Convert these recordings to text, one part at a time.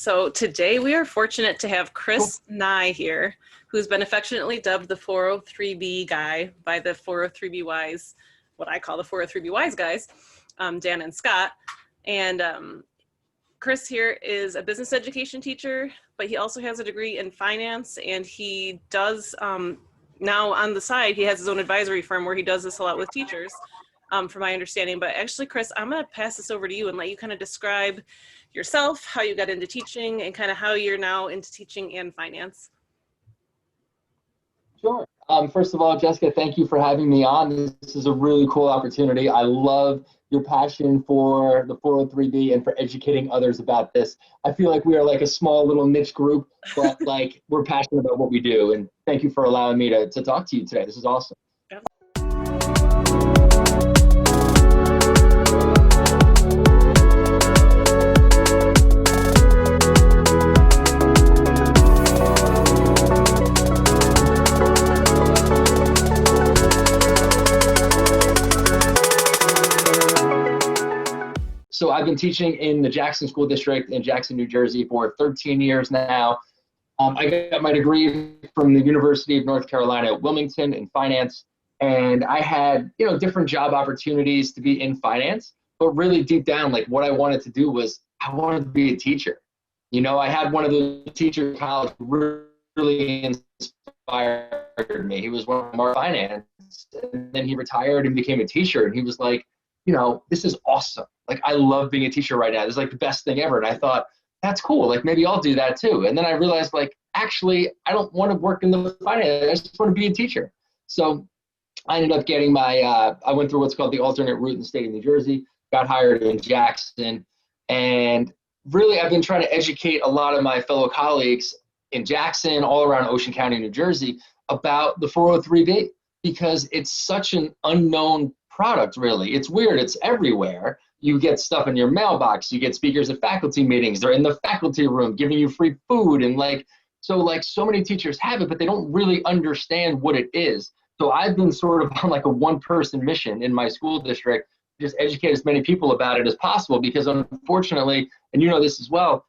So today we are fortunate to have Chris Nye here, who's been affectionately dubbed the 403B guy by the 403B Wise, what I call the 403B Wise guys, Dan and Scott. And Chris here is a business education teacher, but he also has a degree in finance, and he does now on the side, he has his own advisory firm where he does this a lot with teachers, from my understanding. But actually, Chris, I'm going to pass this over to you and let you kind of describe yourself, how you got into teaching, and kind of how you're now into teaching and finance. Sure. First of all, Jessica, thank you for having me on. This is a really cool opportunity. I love your passion for the 403B and for educating others about this. I feel like we are like a small little niche group, but like we're passionate about what we do. And thank you for allowing me to talk to you today. This is awesome. So I've been teaching in the Jackson School District in Jackson, New Jersey for 13 years now. I got my degree from the University of North Carolina at Wilmington in finance. And I had, different job opportunities to be in finance, but really deep down, like what I wanted to do was I wanted to be a teacher. I had one of the teachers in college who really inspired me. He was one of our finance, and then he retired and became a teacher. And he was like, this is awesome. Like, I love being a teacher right now. This is like the best thing ever. And I thought, that's cool. Like, maybe I'll do that too. And then I realized, like, actually, I don't want to work in the finance. I just want to be a teacher. So I ended up getting I went through what's called the alternate route in the state of New Jersey, got hired in Jackson. And really, I've been trying to educate a lot of my fellow colleagues in Jackson, all around Ocean County, New Jersey, about the 403B, because it's such an unknown product, really. It's weird. It's everywhere. You get stuff in your mailbox. You get speakers at faculty meetings. They're in the faculty room giving you free food. And so many teachers have it, but they don't really understand what it is. So I've been sort of on like a one-person mission in my school district, just educate as many people about it as possible, because unfortunately, and you know this as well,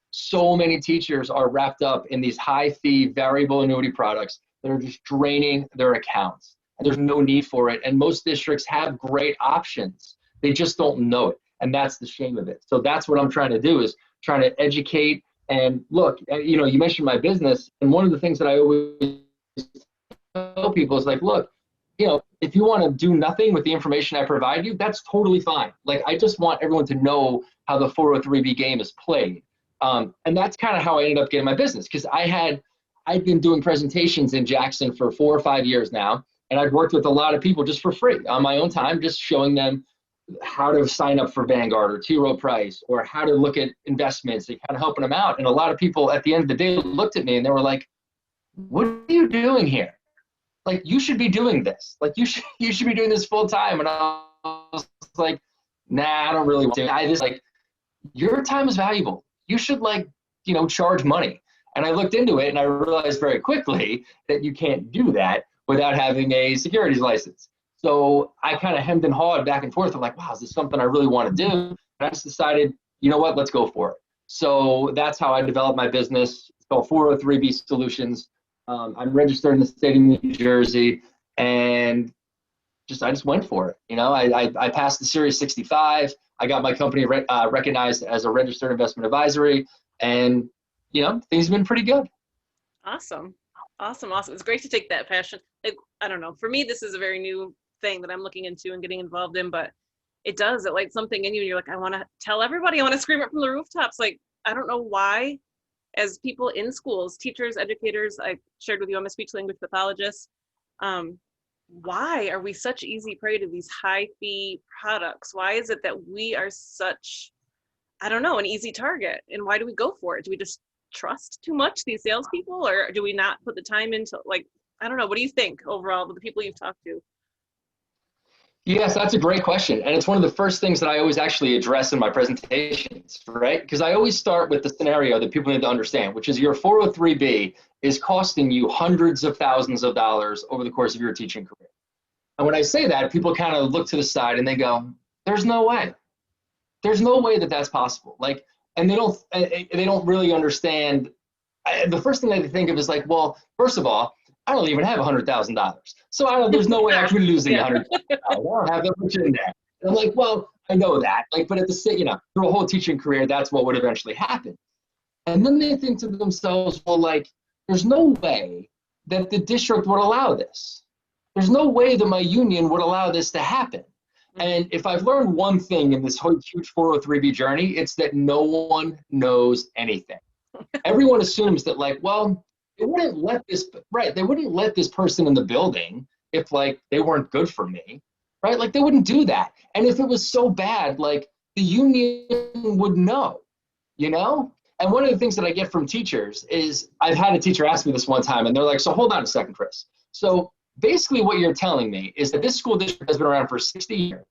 so many teachers are wrapped up in these high-fee variable annuity products that are just draining their accounts. And there's no need for it. And most districts have great options. They just don't know it. And that's the shame of it. So that's what I'm trying to do, is trying to educate. And look, you mentioned my business. And one of the things that I always tell people is like, look, if you want to do nothing with the information I provide you, that's totally fine. Like, I just want everyone to know how the 403B game is played. And that's kind of how I ended up getting my business, because I'd been doing presentations in Jackson for 4 or 5 years now. And I've worked with a lot of people just for free on my own time, just showing them how to sign up for Vanguard or T. Rowe Price, or how to look at investments and kind of helping them out. And a lot of people at the end of the day looked at me and they were like, what are you doing here? Like, you should be doing this. Like, you should be doing this full time. And I was like, nah, I don't really want to. I just like, your time is valuable. You should charge money. And I looked into it and I realized very quickly that you can't do that without having a securities license. So I kind of hemmed and hawed back and forth. I'm like, wow, is this something I really want to do? And I just decided, you know what, let's go for it. So that's how I developed my business. It's called 403B Solutions. I'm registered in the state of New Jersey, and I just went for it. I passed the Series 65. I got my company recognized as a registered investment advisory, and things have been pretty good. Awesome. It's great to take that passion. I don't know. For me, this is a very new thing that I'm looking into and getting involved in, but it lights something in you. And you're like, I want to tell everybody, I want to scream it from the rooftops. Like, I don't know why, as people in schools, teachers, educators, I shared with you, I'm a speech language pathologist. Why are we such easy prey to these high fee products? Why is it that we are such, an easy target? And why do we go for it? Do we just trust too much these salespeople, or do we not put the time into, I don't know. What do you think overall with the people you've talked to? Yes, that's a great question. And it's one of the first things that I always actually address in my presentations, right? Because I always start with the scenario that people need to understand, which is your 403B is costing you hundreds of thousands of dollars over the course of your teaching career. And when I say that, people kind of look to the side and they go, there's no way. There's no way that that's possible. and they don't really understand. The first thing I think of is like, well, first of all, I don't even have $100,000, so there's no way I could be losing $100,000. I don't have that much in there. And I'm like, well, I know that, like, but at the same, through a whole teaching career, that's what would eventually happen. And then they think to themselves, well, like, there's no way that the district would allow this. There's no way that my union would allow this to happen. And if I've learned one thing in this whole huge 403B journey, it's that no one knows anything. Everyone assumes that, like, well, they wouldn't let this person in the building if, like, they weren't good for me, right? Like, they wouldn't do that. And if it was so bad, like, the union would know, And one of the things that I get from teachers is, I've had a teacher ask me this one time, and they're like, so hold on a second, Chris. So basically what you're telling me is that this school district has been around for 60 years,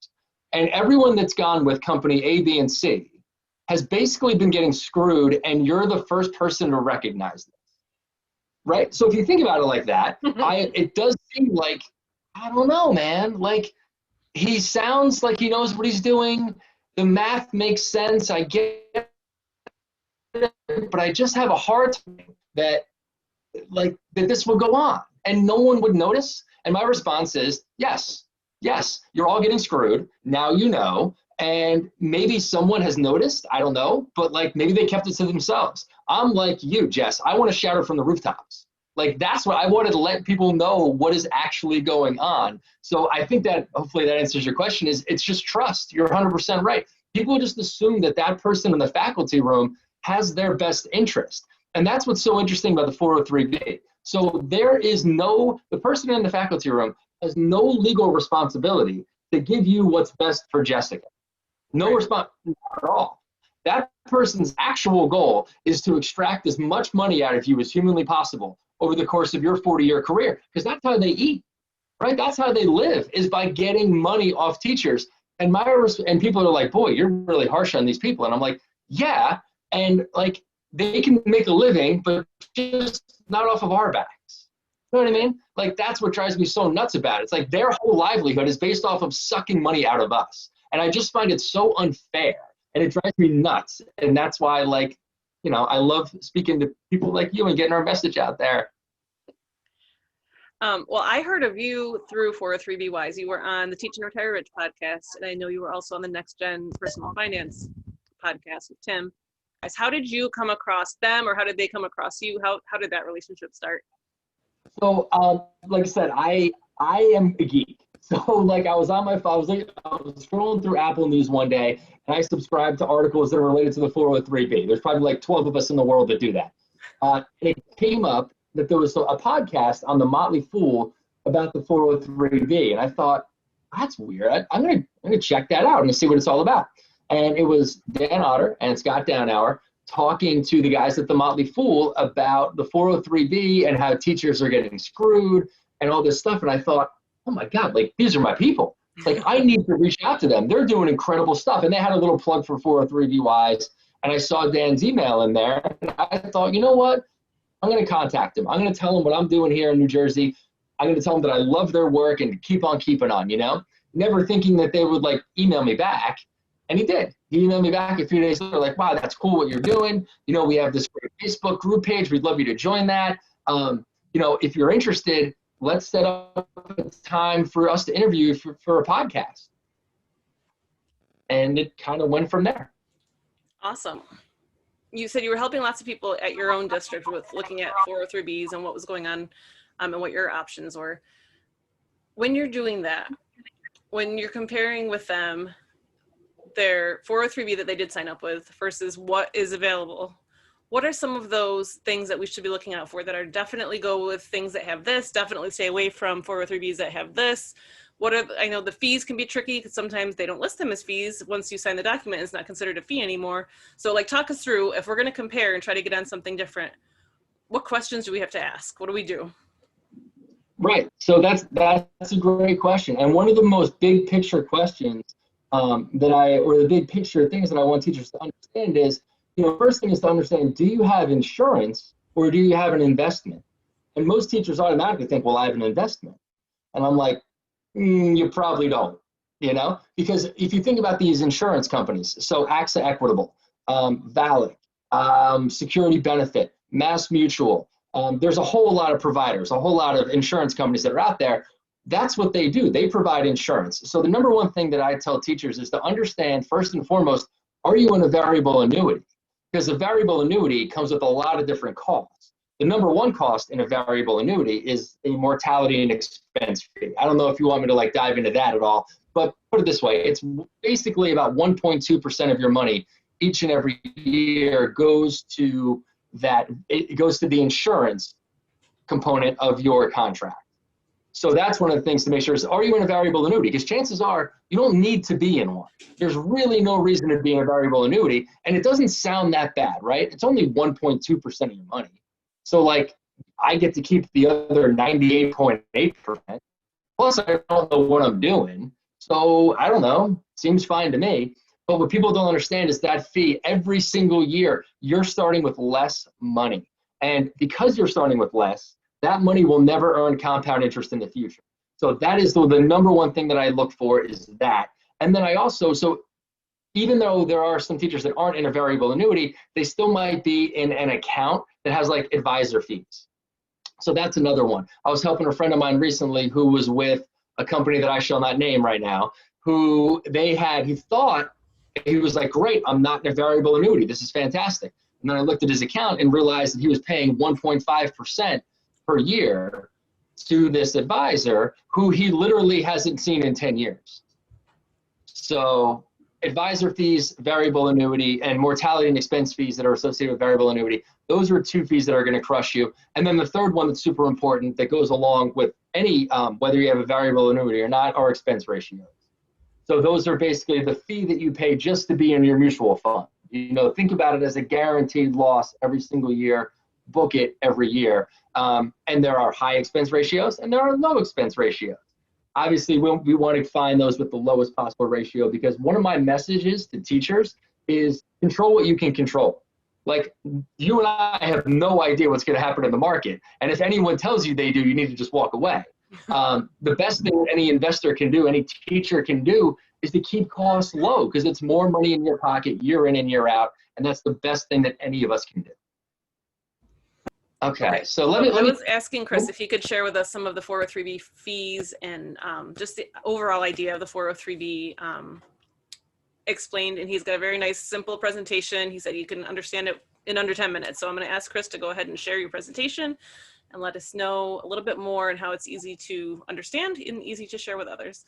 and everyone that's gone with company A, B, and C has basically been getting screwed, and you're the first person to recognize this, right? So if you think about it like that, it does seem like, I don't know, man, like, he sounds like he knows what he's doing. The math makes sense. I get it, but I just have a hard time that this will go on and no one would notice. And my response is, yes, you're all getting screwed. Now you know. And maybe someone has noticed, I don't know, but like, maybe they kept it to themselves. I'm like you, Jess. I want to shout it from the rooftops. Like, that's what I wanted to let people know, what is actually going on. So I think that hopefully that answers your question. It's just trust. You're 100% right. People just assume that that person in the faculty room has their best interest. And that's what's so interesting about the 403B. So the person in the faculty room has no legal responsibility to give you what's best for Jessica. No response at all. That person's actual goal is to extract as much money out of you as humanly possible over the course of your 40-year career, because that's how they eat, right? That's how they live, is by getting money off teachers. And people are like, boy, you're really harsh on these people. And I'm like, yeah, and like, they can make a living, but just not off of our backs. You know what I mean? Like, that's what drives me so nuts about it. It's like their whole livelihood is based off of sucking money out of us. And I just find it so unfair, and it drives me nuts. And that's why, like, I love speaking to people like you and getting our message out there. Well, I heard of you through 403B Wise. You were on the Teach and Retire Rich podcast, and I know you were also on the Next Gen Personal Finance podcast with Tim. How did you come across them, or how did they come across you? How did that relationship start? So, like I said, I am a geek. So, like, I was on my phone, I was scrolling through Apple News one day, and I subscribed to articles that are related to the 403B. There's probably like 12 of us in the world that do that. And it came up that there was a podcast on the Motley Fool about the 403B, and I thought, that's weird. I'm gonna check that out and see what it's all about. And it was Dan Otter and Scott Downhour talking to the guys at the Motley Fool about the 403B and how teachers are getting screwed and all this stuff. And I thought, oh my God, like, these are my people. Like, I need to reach out to them. They're doing incredible stuff. And they had a little plug for 403B Wise. And I saw Dan's email in there. And I thought, you know what? I'm going to contact him. I'm going to tell him what I'm doing here in New Jersey. I'm going to tell them that I love their work and keep on keeping on, Never thinking that they would, like, email me back. And he did. He emailed me back a few days later, like, wow, that's cool what you're doing. We have this great Facebook group page. We'd love you to join that. If you're interested, let's set up a time for us to interview you for a podcast. And it kind of went from there. Awesome. You said you were helping lots of people at your own district with looking at 403Bs and what was going on and what your options were. When you're doing that, when you're comparing with them, their 403B that they did sign up with versus what is available, what are some of those things that we should be looking out for that are definitely go with things that have this, definitely stay away from 403Bs that have this? I know the fees can be tricky because sometimes they don't list them as fees. Once you sign the document, it's not considered a fee anymore. So, like, talk us through, if we're going to compare and try to get on something different, what questions do we have to ask? What do we do? Right. So that's a great question. And one of the most big picture questions the big picture things that I want teachers to understand is, first thing is to understand, do you have insurance or do you have an investment? And most teachers automatically think, well, I have an investment. And I'm like, you probably don't, because if you think about these insurance companies, so AXA Equitable, Valid, Security Benefit, Mass Mutual. There's a whole lot of providers, a whole lot of insurance companies that are out there. That's what they do. They provide insurance. So the number one thing that I tell teachers is to understand, first and foremost, are you in a variable annuity? Because a variable annuity comes with a lot of different costs. The number one cost in a variable annuity is a mortality and expense fee. I don't know if you want me to like dive into that at all, but put it this way, it's basically about 1.2% of your money each and every year goes to that, it goes to the insurance component of your contract. So that's one of the things to make sure is, are you in a variable annuity? Because chances are you don't need to be in one. There's really no reason to be in a variable annuity, and it doesn't sound that bad, right? It's only 1.2% of your money. So like I get to keep the other 98.8%. Plus I don't know what I'm doing. So I don't know, seems fine to me. But what people don't understand is that fee every single year, you're starting with less money. And because you're starting with less, that money will never earn compound interest in the future. So that is the number one thing that I look for is that. And then I also, so even though there are some teachers that aren't in a variable annuity, they still might be in an account that has like advisor fees. So that's another one. I was helping a friend of mine recently who was with a company that I shall not name right now, who he thought, he was like, great, I'm not in a variable annuity. This is fantastic. And then I looked at his account and realized that he was paying 1.5% per year to this advisor who he literally hasn't seen in 10 years. So advisor fees, variable annuity, and mortality and expense fees that are associated with variable annuity, those are two fees that are going to crush you. And then the third one that's super important that goes along with any, whether you have a variable annuity or not, are expense ratios. So those are basically the fee that you pay just to be in your mutual fund. You know, think about it as a guaranteed loss every single year, book it every year. And there are high expense ratios and there are low expense ratios. Obviously, we want to find those with the lowest possible ratio, because one of my messages to teachers is control what you can control. Like, you and I have no idea what's going to happen in the market. And if anyone tells you they do, you need to just walk away. The best thing any investor can do, any teacher can do, is to keep costs low, because it's more money in your pocket year in and year out. And that's the best thing that any of us can do. Okay, so let me. I was asking Chris if he could share with us some of the 403B fees and just the overall idea of the 403B explained. And he's got a very nice, simple presentation. He said you can understand it in under 10 minutes. So I'm going to ask Chris to go ahead and share your presentation and let us know a little bit more and how it's easy to understand and easy to share with others.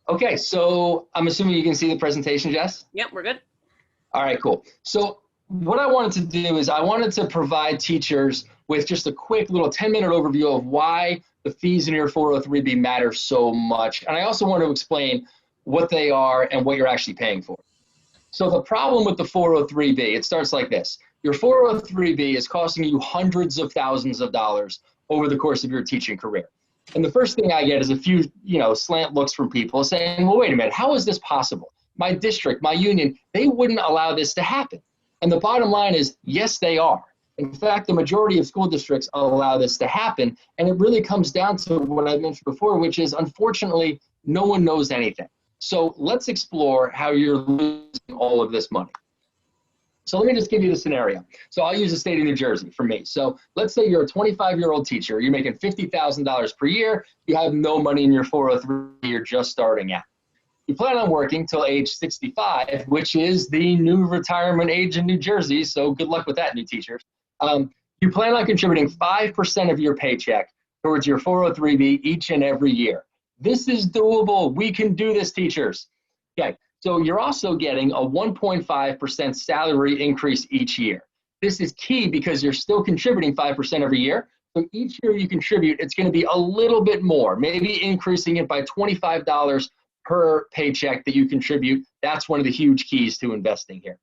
Okay, so I'm assuming you can see the presentation, Jess? Yep, we're good. All right, cool. So what I wanted to do is I wanted to provide teachers with just a quick little 10-minute overview of why the fees in your 403B matter so much. And I also want to explain what they are and what you're actually paying for. So the problem with the 403B, it starts like this. Your 403B is costing you hundreds of thousands of dollars over the course of your teaching career. And the first thing I get is a few, slant looks from people saying, well, wait a minute, how is this possible? My district, my union, they wouldn't allow this to happen. And the bottom line is, yes, they are. In fact, the majority of school districts allow this to happen. And it really comes down to what I mentioned before, which is, unfortunately, no one knows anything. So let's explore how you're losing all of this money. So let me just give you the scenario. So I'll use the state of New Jersey for me. So let's say you're a 25-year-old teacher. You're making $50,000 per year. You have no money in your 403. You're just starting out. You plan on working till age 65, which is the new retirement age in New Jersey. So good luck with that, new teachers. You plan on contributing 5% of your paycheck towards your 403B each and every year. This is doable. We can do this, teachers. Okay, so you're also getting a 1.5% salary increase each year. This is key because you're still contributing 5% every year. So each year you contribute, it's going to be a little bit more, maybe increasing it by $25 per paycheck that you contribute. That's one of the huge keys to investing here.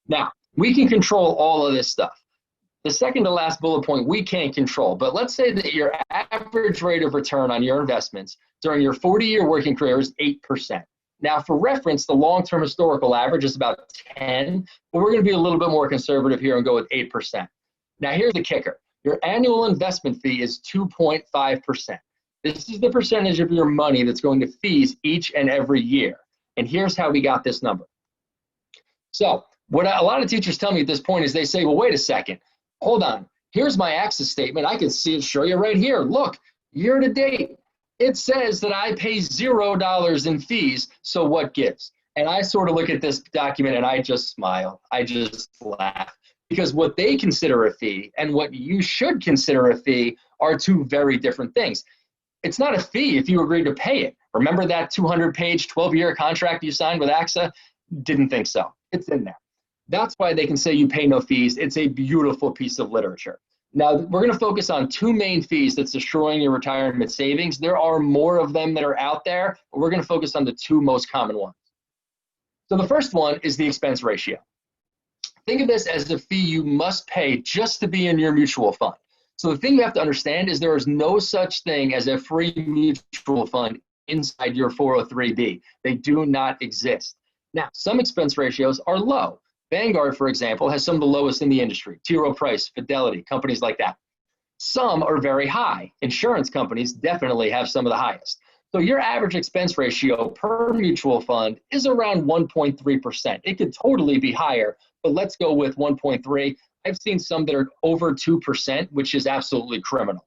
Now, we can control all of this stuff. The second to last bullet point, we can't control, but let's say that your average rate of return on your investments during your 40-year working career is 8%. Now, for reference, the long-term historical average is about 10, but we're going to be a little bit more conservative here and go with 8%. Now, here's the kicker. Your annual investment fee is 2.5%. This is the percentage of your money that's going to fees each and every year. And here's how we got this number. So what a lot of teachers tell me at this point is they say, well, wait a second, hold on. Here's my access statement. I can see it, show you right here. Look, year to date, it says that I pay $0 in fees. So what gives? And I sort of look at this document and I just smile. I just laugh, because what they consider a fee and what you should consider a fee are two very different things. It's not a fee if you agree to pay it. Remember that 200-page, 12-year contract you signed with AXA? Didn't think so. It's in there. That's why they can say you pay no fees. It's a beautiful piece of literature. Now, we're going to focus on two main fees that's destroying your retirement savings. There are more of them that are out there, but we're going to focus on the two most common ones. So the first one is the expense ratio. Think of this as a fee you must pay just to be in your mutual fund. So the thing you have to understand is there is no such thing as a free mutual fund inside your 403b. They do not exist. Now, some expense ratios are low. Vanguard, for example, has some of the lowest in the industry. T. Rowe Price, Fidelity, companies like that. Some are very high. Insurance companies definitely have some of the highest. So your average expense ratio per mutual fund is around 1.3%. It could totally be higher, but let's go with 1.3. I've seen some that are over 2%, which is absolutely criminal.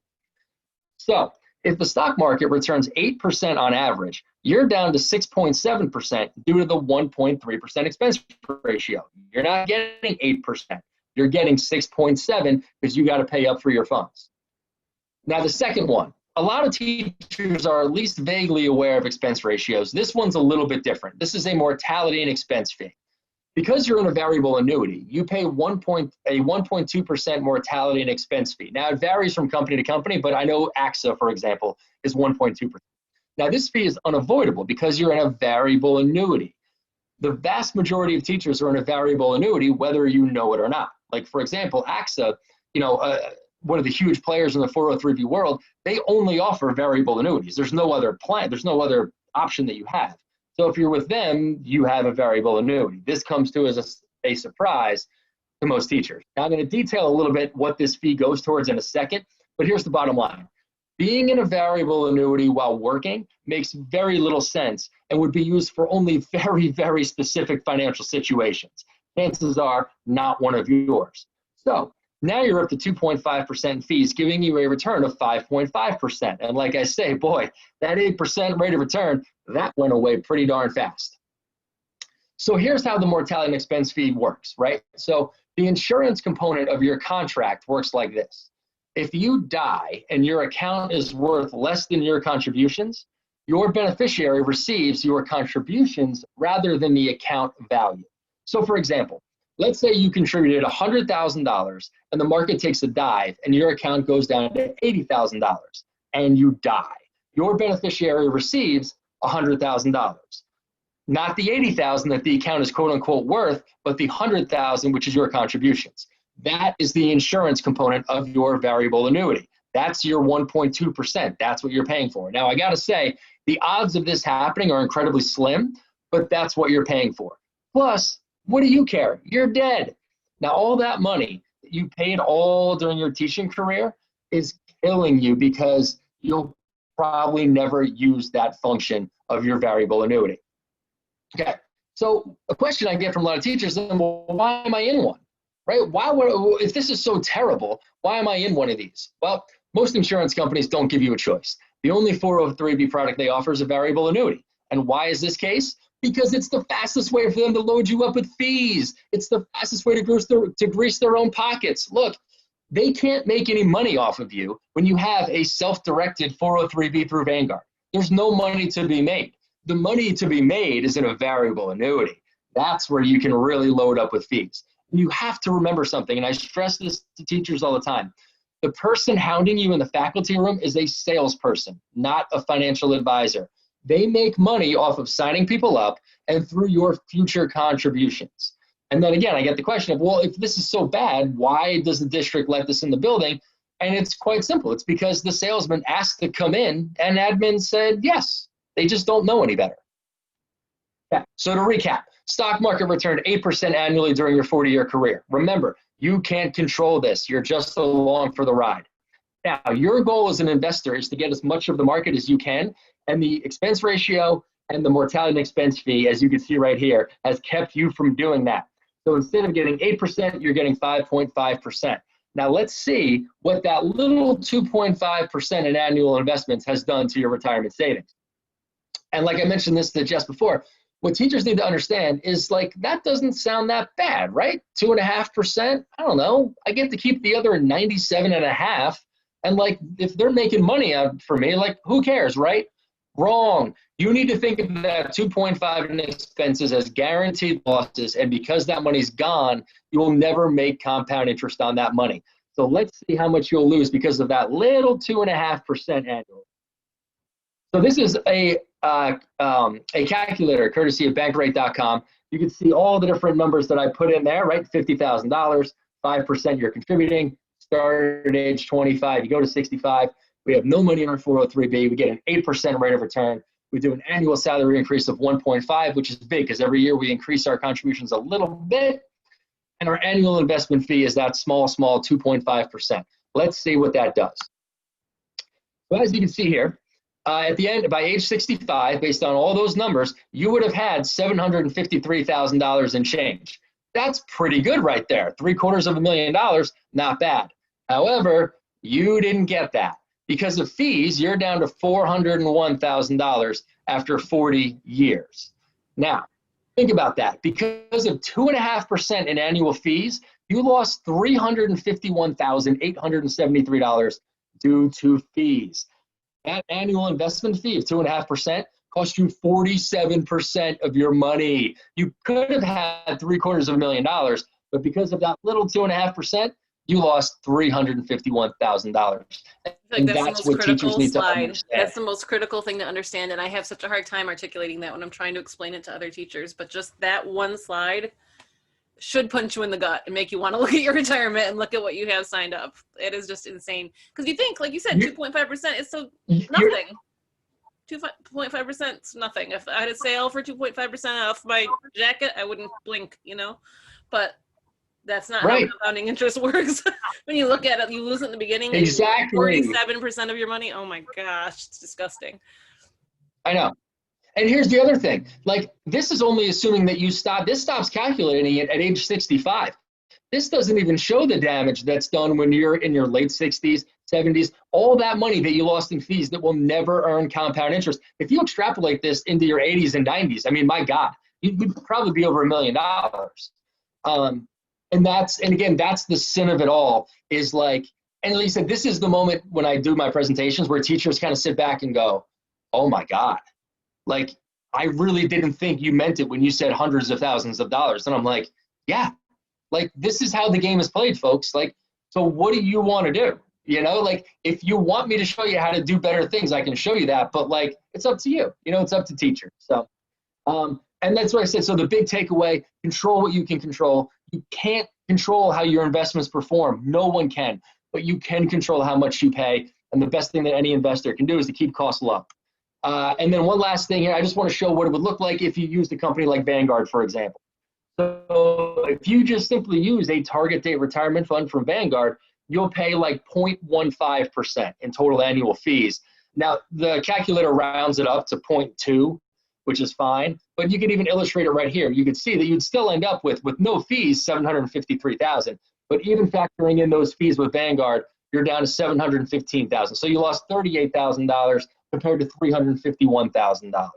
So if the stock market returns 8% on average, you're down to 6.7% due to the 1.3% expense ratio. You're not getting 8%. You're getting 6.7 because you got to pay up for your funds. Now, the second one, a lot of teachers are at least vaguely aware of expense ratios. This one's a little bit different. This is a mortality and expense fee. Because you're in a variable annuity, you pay a 1.2% mortality and expense fee. Now, it varies from company to company, but I know AXA, for example, is 1.2%. Now, this fee is unavoidable because you're in a variable annuity. The vast majority of teachers are in a variable annuity, whether you know it or not. Like, for example, AXA, one of the huge players in the 403b world, they only offer variable annuities. There's no other plan. There's no other option that you have. So if you're with them, you have a variable annuity. This comes to as a surprise to most teachers. Now, I'm going to detail a little bit what this fee goes towards in a second, but here's the bottom line. Being in a variable annuity while working makes very little sense and would be used for only very, very specific financial situations. Chances are not one of yours. So now you're up to 2.5% fees, giving you a return of 5.5%. And like I say, boy, that 8% rate of return, that went away pretty darn fast. So here's how the mortality and expense fee works, right? So the insurance component of your contract works like this. If you die and your account is worth less than your contributions, your beneficiary receives your contributions rather than the account value. So for example, let's say you contributed $100,000 and the market takes a dive and your account goes down to $80,000 and you die. Your beneficiary receives $100,000. Not the $80,000 that the account is quote unquote worth, but the $100,000, which is your contributions. That is the insurance component of your variable annuity. That's your 1.2%. That's what you're paying for. Now, I got to say, the odds of this happening are incredibly slim, but that's what you're paying for. Plus, what do you care? You're dead. Now, all that money that you paid all during your teaching career is killing you because you'll probably never use that function of your variable annuity. Okay, so a question I get from a lot of teachers is, well, why am I in one? Right? If this is so terrible, why am I in one of these? Well, most insurance companies don't give you a choice. The only 403b product they offer is a variable annuity. And why is this case? Because it's the fastest way for them to load you up with fees. It's the fastest way to grease their own pockets. Look, they can't make any money off of you when you have a self-directed 403b through Vanguard. There's no money to be made. The money to be made is in a variable annuity. That's where you can really load up with fees. You have to remember something, and I stress this to teachers all the time. The person hounding you in the faculty room is a salesperson, not a financial advisor. They make money off of signing people up and through your future contributions. And then again, I get the question of, well, if this is so bad, why does the district let this in the building? And it's quite simple. It's because the salesman asked to come in and admin said yes. They just don't know any better. Yeah. So to recap, stock market returned 8% annually during your 40-year career. Remember, you can't control this. You're just along for the ride. Now, your goal as an investor is to get as much of the market as you can, and the expense ratio and the mortality and expense fee, as you can see right here, has kept you from doing that. So instead of getting 8%, you're getting 5.5%. Now let's see what that little 2.5% in annual investments has done to your retirement savings. And like I mentioned this to Jess before, what teachers need to understand is like, that doesn't sound that bad, right? 2.5%, I don't know. I get to keep the other 97.5%. And like, if they're making money out for me, like, who cares, right? Wrong. You need to think of that 2.5 in expenses as guaranteed losses. And because that money's gone, you will never make compound interest on that money. So let's see how much you'll lose because of that little 2.5% annually. So this is a calculator courtesy of bankrate.com. You can see all the different numbers that I put in there, right? $50,000, 5% you're contributing, start at age 25, you go to 65. We have no money in our 403B. We get an 8% rate of return. We do an annual salary increase of 1.5, which is big because every year we increase our contributions a little bit. And our annual investment fee is that small 2.5%. Let's see what that does. So as you can see here, at the end, by age 65, based on all those numbers, you would have had $753,000 in change. That's pretty good right there. $750,000, not bad. However, you didn't get that. Because of fees, you're down to $401,000 after 40 years. Now, think about that. Because of 2.5% in annual fees, you lost $351,873 due to fees. That annual investment fee of 2.5% cost you 47% of your money. You could have had $750,000, but because of that little 2.5%, you lost $351,000. And that's what teachers need to understand. That's the most critical thing to understand, and I have such a hard time articulating that when I'm trying to explain it to other teachers. But just that one slide should punch you in the gut and make you want to look at your retirement and look at what you have signed up. It is just insane. Because you think, like you said, 2.5% is so nothing. 2.5% is nothing. If I had a sale for 2.5% off my jacket, I wouldn't blink, you know? But that's not how compounding interest works. When you look at it, you lose it in the beginning. Exactly. 47% of your money. Oh my gosh, it's disgusting. I know. And here's the other thing. Like, this is only assuming that you stop. This stops calculating it at age 65. This doesn't even show the damage that's done when you're in your late 60s, 70s. All that money that you lost in fees that will never earn compound interest. If you extrapolate this into your 80s and 90s, I mean, my God, you'd probably be over $1 million. And again, that's the sin of it all, is like, and Lisa, this is the moment when I do my presentations where teachers kind of sit back and go, oh my God, like, I really didn't think you meant it when you said hundreds of thousands of dollars. And I'm like, yeah, like, this is how the game is played, folks. Like, so what do you want to do? You know, like, if you want me to show you how to do better things, I can show you that, but like, it's up to you. You know, it's up to teachers. So, and that's what I said. So the big takeaway, control what you can control. You can't control how your investments perform. No one can, but you can control how much you pay. And the best thing that any investor can do is to keep costs low. And then one last thing here, I just want to show what it would look like if you used a company like Vanguard, for example. So if you just simply use a target date retirement fund from Vanguard, you'll pay like 0.15% in total annual fees. Now, the calculator rounds it up to 0.2, which is fine, but you can even illustrate it right here. You can see that you'd still end up with no fees, $753,000, but even factoring in those fees with Vanguard, you're down to $715,000. So you lost $38,000 compared to $351,000.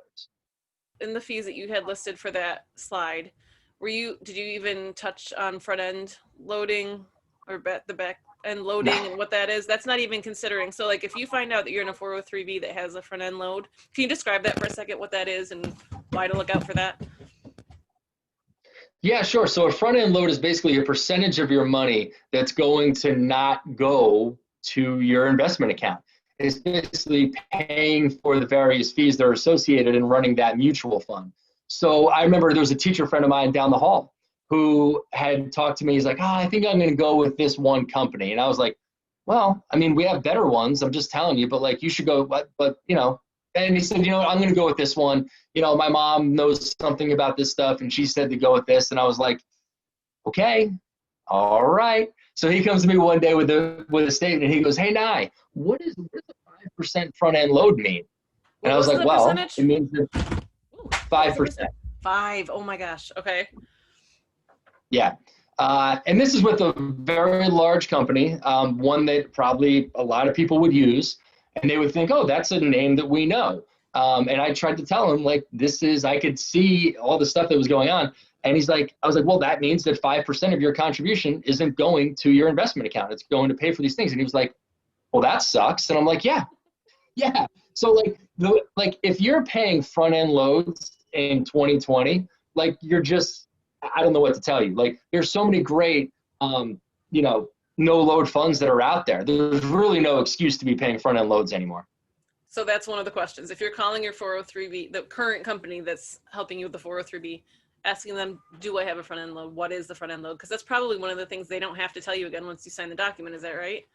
In the fees that you had listed for that slide, did you even touch on front end loading or the back end loading and what that is? That's not even considering. So like, if you find out that you're in a 403B that has a front end load, can you describe that for a second, what that is and why to look out for that? Yeah, sure. So a front end load is basically a percentage of your money that's going to not go to your investment account. It's basically paying for the various fees that are associated in running that mutual fund. So I remember there was a teacher friend of mine down the hall who had talked to me. He's like, I think I'm going to go with this one company. And I was like, well, I mean, we have better ones. I'm just telling you, but like, you should go, but you know, and he said, you know what, I'm going to go with this one. You know, my mom knows something about this stuff and she said to go with this. And I was like, okay, all right. So he comes to me one day with a statement. He goes, hey, Nye, what does the 5% front end load mean? And I was like, well, it means that 5%. 5. Oh my gosh. Okay. Yeah. And this is with a very large company, one that probably a lot of people would use, and they would think, oh, that's a name that we know. And I tried to tell him, like, I could see all the stuff that was going on. And I was like, well, that means that 5% of your contribution isn't going to your investment account. It's going to pay for these things. And he was like, well, that sucks. And I'm like, yeah. So like if you're paying front end loads in 2020, like I don't know what to tell you. Like there's so many great, no load funds that are out there. There's really no excuse to be paying front end loads anymore. So that's one of the questions. If you're calling your 403b, the current company that's helping you with the 403b, asking them, do I have a front end load? What is the front end load? Because that's probably one of the things they don't have to tell you again once you sign the document. Is that right?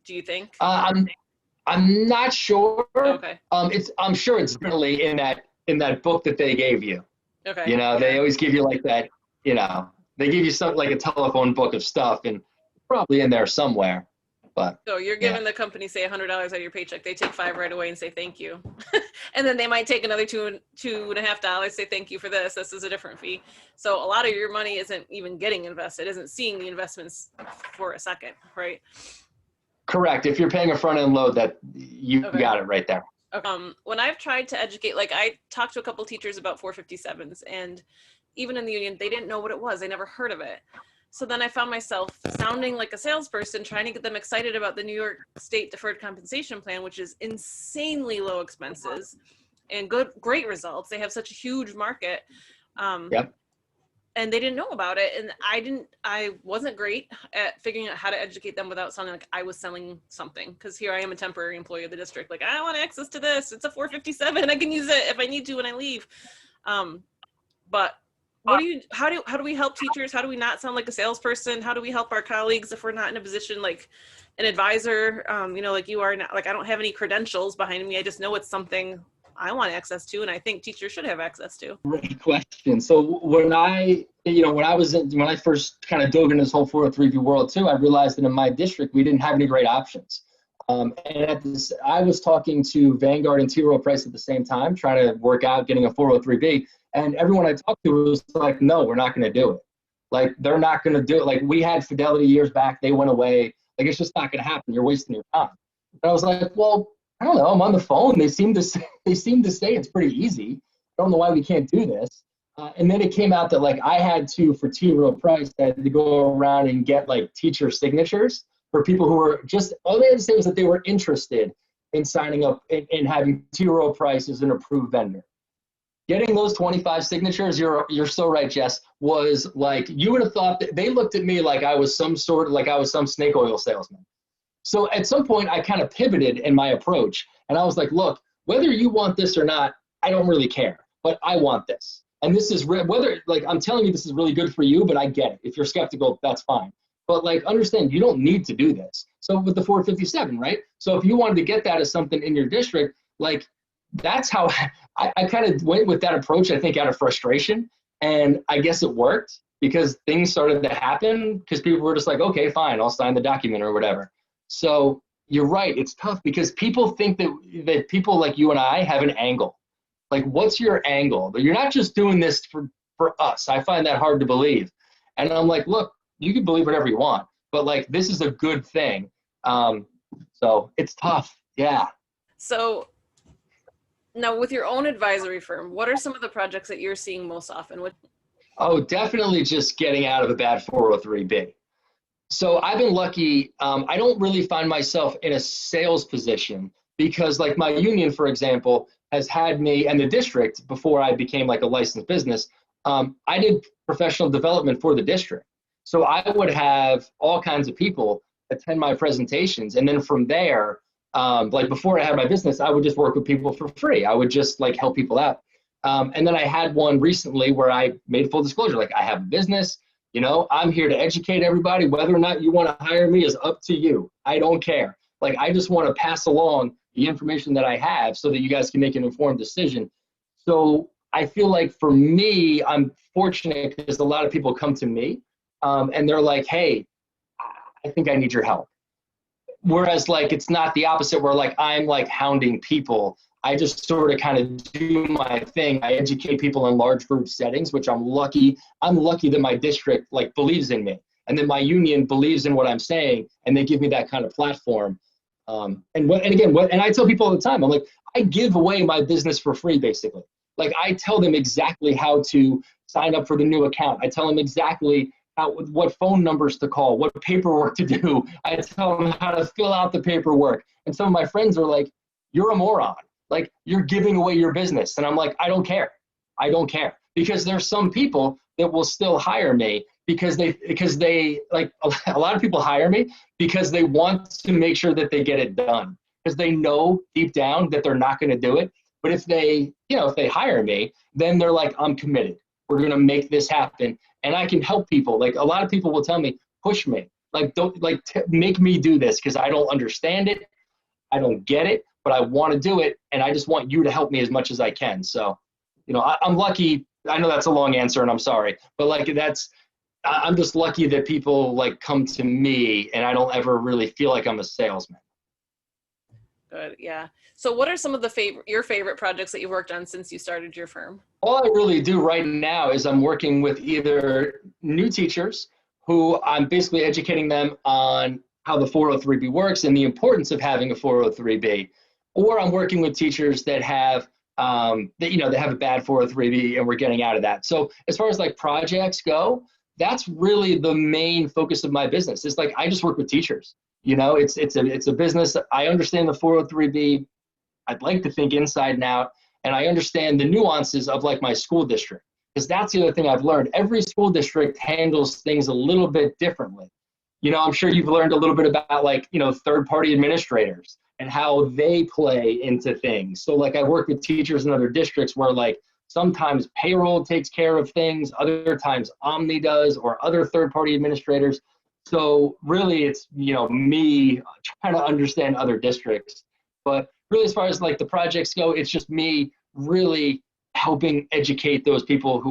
Do you think? I'm not sure. Okay. I'm sure it's really in that book that they gave you. Okay. They always give you like that, they give you something like a telephone book of stuff, and probably in there somewhere. But so you're giving the company, say, $100 out of your paycheck. They take $5 right away and say thank you, and then they might take another $2.50, say thank you for this. This is a different fee. So a lot of your money isn't even getting invested, isn't seeing the investments for a second, right? Correct. If you're paying a front end load, that you got it right there. When I've tried to educate, like I talked to a couple teachers about 457s, and even in the union, they didn't know what it was. They never heard of it. So then I found myself sounding like a salesperson, trying to get them excited about the New York State Deferred Compensation Plan, which is insanely low expenses and great results. They have such a huge market. Yep. And they didn't know about it. And I wasn't great at figuring out how to educate them without sounding like I was selling something. Because here I am, a temporary employee of the district. Like, I want access to this. It's a 457. I can use it if I need to when I leave. But how do we help teachers? How do we not sound like a salesperson? How do we help our colleagues if we're not in a position like an advisor, like you are not? Like, I don't have any credentials behind me. I just know it's something I want access to, and I think teachers should have access to. Great question. So when I first kind of dove into this whole 403B world too, I realized that in my district, we didn't have any great options. I was talking to Vanguard and T. Rowe Price at the same time, trying to work out getting a 403B. And everyone I talked to was like, no, we're not going to do it. Like, they're not going to do it. Like, we had Fidelity years back. They went away. Like, it's just not going to happen. You're wasting your time. And I was like, well, I don't know. I'm on the phone. They seem to say it's pretty easy. I don't know why we can't do this. And then it came out that, like, I had to, for T. Rowe Price, I had to go around and get, like, teacher signatures for people who were just, all they had to say was that they were interested in signing up and having T. Rowe Price as an approved vendor. Getting those 25 signatures, you're so right, Jess, was like, you would have thought that they looked at me like I was some snake oil salesman. So at some point, I kind of pivoted in my approach, and I was like, look, whether you want this or not, I don't really care, but I want this. And this is I'm telling you, this is really good for you, but I get it. If you're skeptical, that's fine. But like, understand, you don't need to do this. So with the 457, right? So if you wanted to get that as something in your district, like, that's how I kind of went with that approach, I think, out of frustration. And I guess it worked because things started to happen because people were just like, okay, fine, I'll sign the document or whatever. So you're right. It's tough because people think that people like you and I have an angle. Like, what's your angle? But you're not just doing this for us. I find that hard to believe. And I'm like, look, you can believe whatever you want, but like, this is a good thing. So it's tough. Yeah. So now, with your own advisory firm, what are some of the projects that you're seeing most often? Oh, definitely just getting out of a bad 403B. So I've been lucky. I don't really find myself in a sales position because, like, my union, for example, has had me, and the district, before I became like a licensed business, I did professional development for the district. So I would have all kinds of people attend my presentations. And then from there, like before I had my business, I would just work with people for free. I would just like help people out. And then I had one recently where I made full disclosure, like, I have a business, I'm here to educate everybody. Whether or not you want to hire me is up to you. I don't care. Like, I just want to pass along the information that I have so that you guys can make an informed decision. So I feel like for me, I'm fortunate because a lot of people come to me and they're like, hey, I think I need your help. Whereas, like, it's not the opposite where, like, I'm like hounding people. I just sort of kind of do my thing. I educate people in large group settings, which I'm lucky. I'm lucky that my district like believes in me, and then my union believes in what I'm saying, and they give me that kind of platform. And I tell people all the time, I'm like, I give away my business for free, basically. Like I tell them exactly how to sign up for the new account. I tell them exactly what phone numbers to call, what paperwork to do. I tell them how to fill out the paperwork. And some of my friends are like, you're a moron. Like you're giving away your business. And I'm like, I don't care. I don't care. Because there's some people that will still hire me because they like a lot of people hire me because they want to make sure that they get it done. Because they know deep down that they're not going to do it. But if they hire me, then they're like, I'm committed. We're going to make this happen. And I can help people. Like a lot of people will tell me, push me. Like, make me do this because I don't understand it. I don't get it, but I want to do it. And I just want you to help me as much as I can. So, I'm lucky. I know that's a long answer and I'm sorry, but like I'm just lucky that people like come to me and I don't ever really feel like I'm a salesman. Good. Yeah. So what are some of your favorite projects that you've worked on since you started your firm? All I really do right now is I'm working with either new teachers who I'm basically educating them on how the 403B works and the importance of having a 403B, or I'm working with teachers that have they have a bad 403B and we're getting out of that. So as far as like projects go, that's really the main focus of my business. It's like I just work with teachers. It's a business. I understand the 403B. I'd like to think inside and out, and I understand the nuances of like my school district, because that's the other thing I've learned. Every school district handles things a little bit differently. I'm sure you've learned a little bit about like, third-party administrators and how they play into things. So like I work with teachers in other districts where like sometimes payroll takes care of things, other times Omni does, or other third-party administrators. So really it's, me trying to understand other districts. But really as far as like the projects go, it's just me really helping educate those people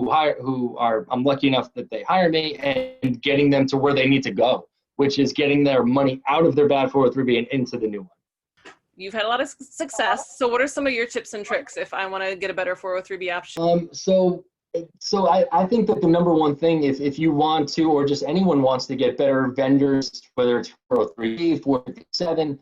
I'm lucky enough that they hire me and getting them to where they need to go, which is getting their money out of their bad 403B and into the new one. You've had a lot of success. So what are some of your tips and tricks if I want to get a better 403B option? So I think that the number one thing, if you want to, or just anyone wants to get better vendors, whether it's 403B, 457,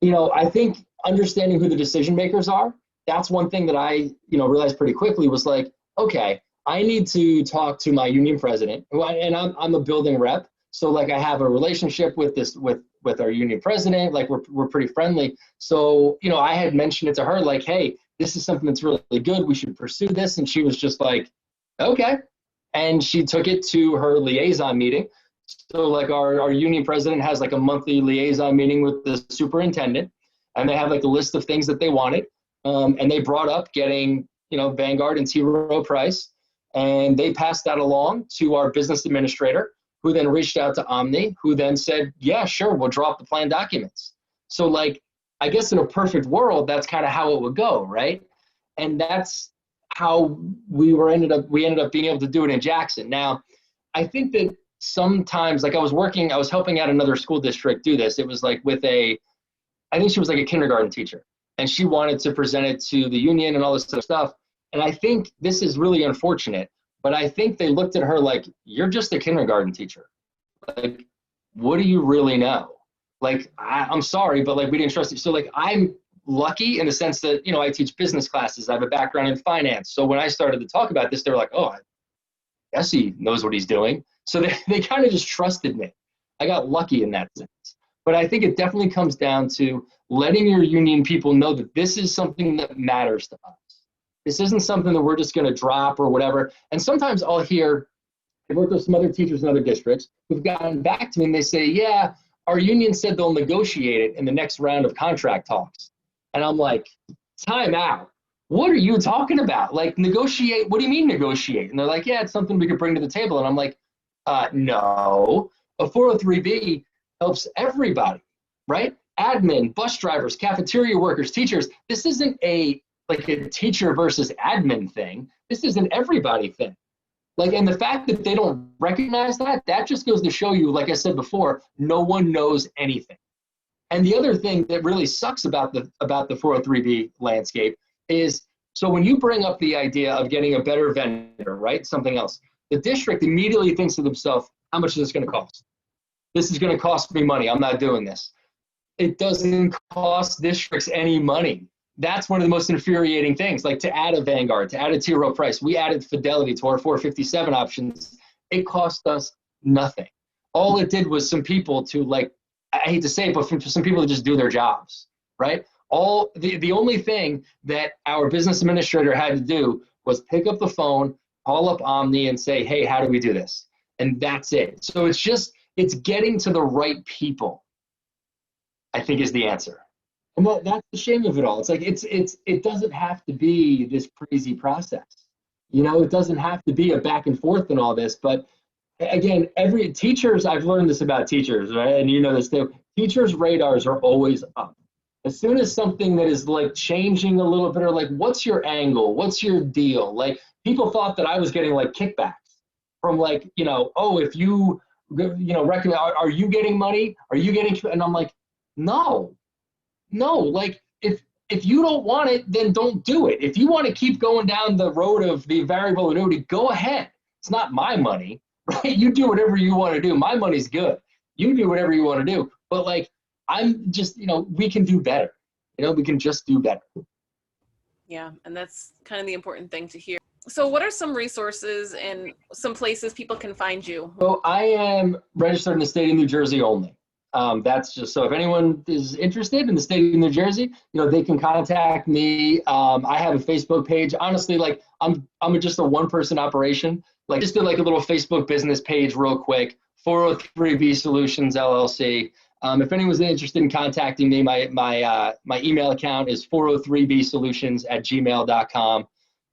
I think understanding who the decision makers are, that's one thing that I, realized pretty quickly was like, okay, I need to talk to my union president, and I'm a building rep. So like I have a relationship with our union president, like we're pretty friendly. So, I had mentioned it to her like, hey, this is something that's really good. We should pursue this. And she was just like, okay. And she took it to her liaison meeting. So like our union president has like a monthly liaison meeting with the superintendent, and they have like a list of things that they wanted. And they brought up getting, Vanguard and T. Rowe Price, and they passed that along to our business administrator, who then reached out to Omni, who then said, yeah, sure, we'll draw up the plan documents. So like, I guess in a perfect world, that's kind of how it would go, right? And that's how we ended up being able to do it in Jackson. Now, I think that sometimes, like I was helping out another school district do this. It was like I think she was like a kindergarten teacher, and she wanted to present it to the union and all this other stuff. And I think this is really unfortunate, but I think they looked at her like, you're just a kindergarten teacher. Like, what do you really know? Like, I'm sorry, but like, we didn't trust you. So like, I'm lucky in the sense that, I teach business classes. I have a background in finance. So when I started to talk about this, they were like, oh, I guess he knows what he's doing. So they kind of just trusted me. I got lucky in that sense. But I think it definitely comes down to letting your union people know that this is something that matters to us. This isn't something that we're just going to drop or whatever. And sometimes I'll hear, I've worked with some other teachers in other districts who've gotten back to me and they say, yeah, our union said they'll negotiate it in the next round of contract talks. And I'm like, time out. What are you talking about? Like, negotiate? What do you mean negotiate? And they're like, yeah, it's something we could bring to the table. And I'm like, no. A 403B helps everybody, right? Admin, bus drivers, cafeteria workers, teachers. This isn't a teacher versus admin thing. This is an everybody thing. Like, and the fact that they don't recognize that just goes to show you, like I said before, no one knows anything. And the other thing that really sucks about the 403B landscape is, so when you bring up the idea of getting a better vendor, right, something else, the district immediately thinks to themselves, how much is this going to cost? This is going to cost me money. I'm not doing this. It doesn't cost districts any money. That's one of the most infuriating things. Like, to add a Vanguard, to add a T. Rowe Price, we added Fidelity to our 457 options. It cost us nothing. All it did was some people to, like, I hate to say it, but for some people to just do their jobs, right? The only thing that our business administrator had to do was pick up the phone, call up Omni and say, hey, how do we do this? And that's it. So it's getting to the right people, I think, is the answer. And that's the shame of it all. It's like, it doesn't have to be this crazy process. It doesn't have to be a back and forth and all this, but again, teachers, I've learned this about teachers, right? And you know this too. Teachers' radars are always up. As soon as something that is like changing a little bit, or like, what's your angle? What's your deal? Like, people thought that I was getting like kickbacks from, like, oh, if you, recommend, are you getting money? Are you getting, and I'm like, no, like, if you don't want it, then don't do it. If you want to keep going down the road of the variable annuity, go ahead. It's not my money, right? You do whatever you want to do. My money's good. You do whatever you want to do. But, like, I'm just, we can do better. We can just do better. Yeah, and that's kind of the important thing to hear. So what are some resources and some places people can find you? So I am registered in the state of New Jersey only. That's just, so if anyone is interested in the state of New Jersey, they can contact me. I have a Facebook page. Honestly, like, I'm just a one-person operation. Like, just did like a little Facebook business page real quick, 403B Solutions LLC. If anyone's interested in contacting me, my email account is 403bsolutions@gmail.com.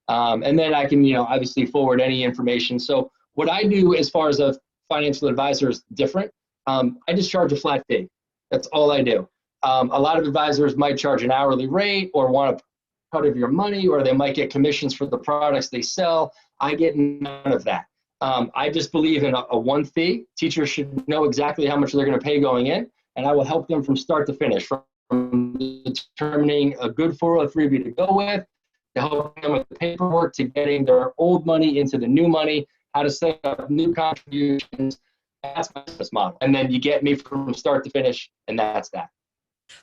And then I can, obviously forward any information. So what I do as far as a financial advisor is different. I just charge a flat fee. That's all I do. A lot of advisors might charge an hourly rate or want a cut of your money, or they might get commissions for the products they sell. I get none of that. I just believe in a one fee. Teachers should know exactly how much they're going to pay going in, and I will help them from start to finish, from determining a good 403B to go with, to helping them with the paperwork, to getting their old money into the new money, how to set up new contributions. That's my business model. And then you get me from start to finish, and that's that.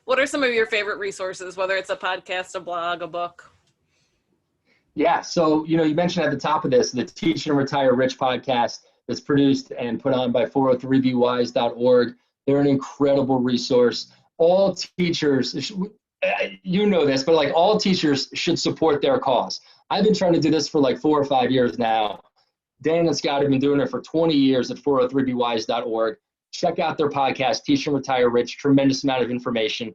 What are some of your favorite resources, whether it's a podcast, a blog, a book? Yeah, so, you mentioned at the top of this, the Teach and Retire Rich podcast that's produced and put on by 403bwise.org. They're an incredible resource. All teachers, you know this, but like, all teachers should support their cause. I've been trying to do this for like 4 or 5 years now. Dan and Scott have been doing it for 20 years at 403bwise.org. Check out their podcast, Teach and Retire Rich. Tremendous amount of information.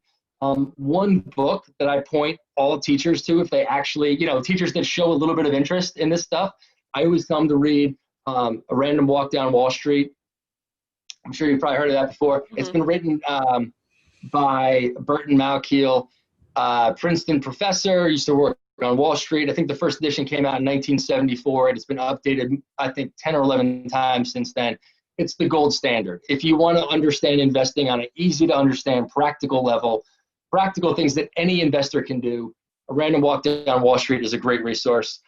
One book that I point all teachers to, if they actually, teachers that show a little bit of interest in this stuff, I always tell them to read A Random Walk Down Wall Street. I'm sure you've probably heard of that before. Mm-hmm. It's been written by Burton Malkiel, Princeton professor, used to work on Wall Street. I think the first edition came out in 1974, and it's been updated, I think, 10 or 11 times since then. It's the gold standard. If you want to understand investing on an easy to understand, practical level, practical things that any investor can do, A Random Walk Down Wall Street is a great resource,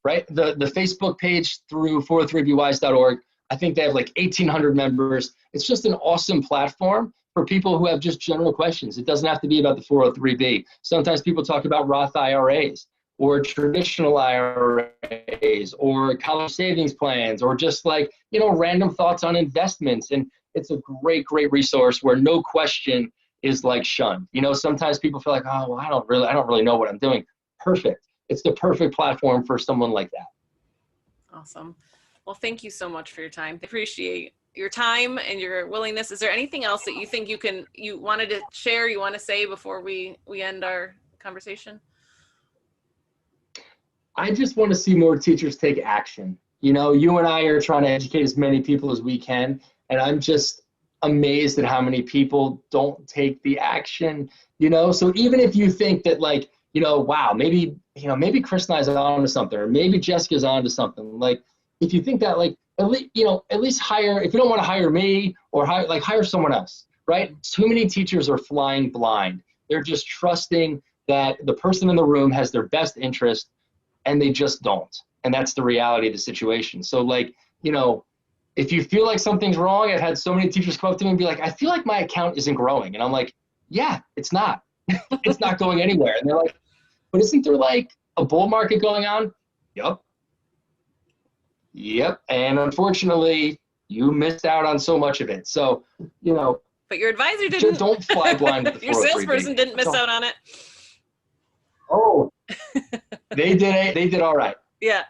right? The Facebook page through 403bwise.org, I think they have like 1,800 members. It's just an awesome platform for people who have just general questions. It doesn't have to be about the 403B. Sometimes people talk about Roth IRAs or traditional IRAs or college savings plans, or just like, random thoughts on investments. And it's a great, great resource where no question is like shunned. Sometimes people feel like, oh, well, I don't really know what I'm doing. Perfect. It's the perfect platform for someone like that. Awesome. Well, thank you so much for your time. I appreciate your time and your willingness. Is there anything else that you think you wanted to share, you want to say before we end our conversation? I just want to see more teachers take action. You and I are trying to educate as many people as we can, and I'm just amazed at how many people don't take the action, So even if you think that, like, wow, maybe Chris Nye's on to something, or maybe Jessica's on to something, like, if you think that, like, at least hire, if you don't want to hire me, or hire someone else. right? Too many teachers are flying blind. They're just trusting that the person in the room has their best interest, and they just don't. And that's the reality of the situation. So like, you know, if you feel like something's wrong, I've had so many teachers come up to me and be like, I feel like my account isn't growing. And I'm like, yeah, it's not. It's not going anywhere. And they're like, but isn't there like a bull market going on? Yep. Yep. And unfortunately, you missed out on so much of it. So, you know, But your advisor just didn't. don't fly blind to the Your 403 salesperson didn't miss out on it. Oh, they did all right. Yeah.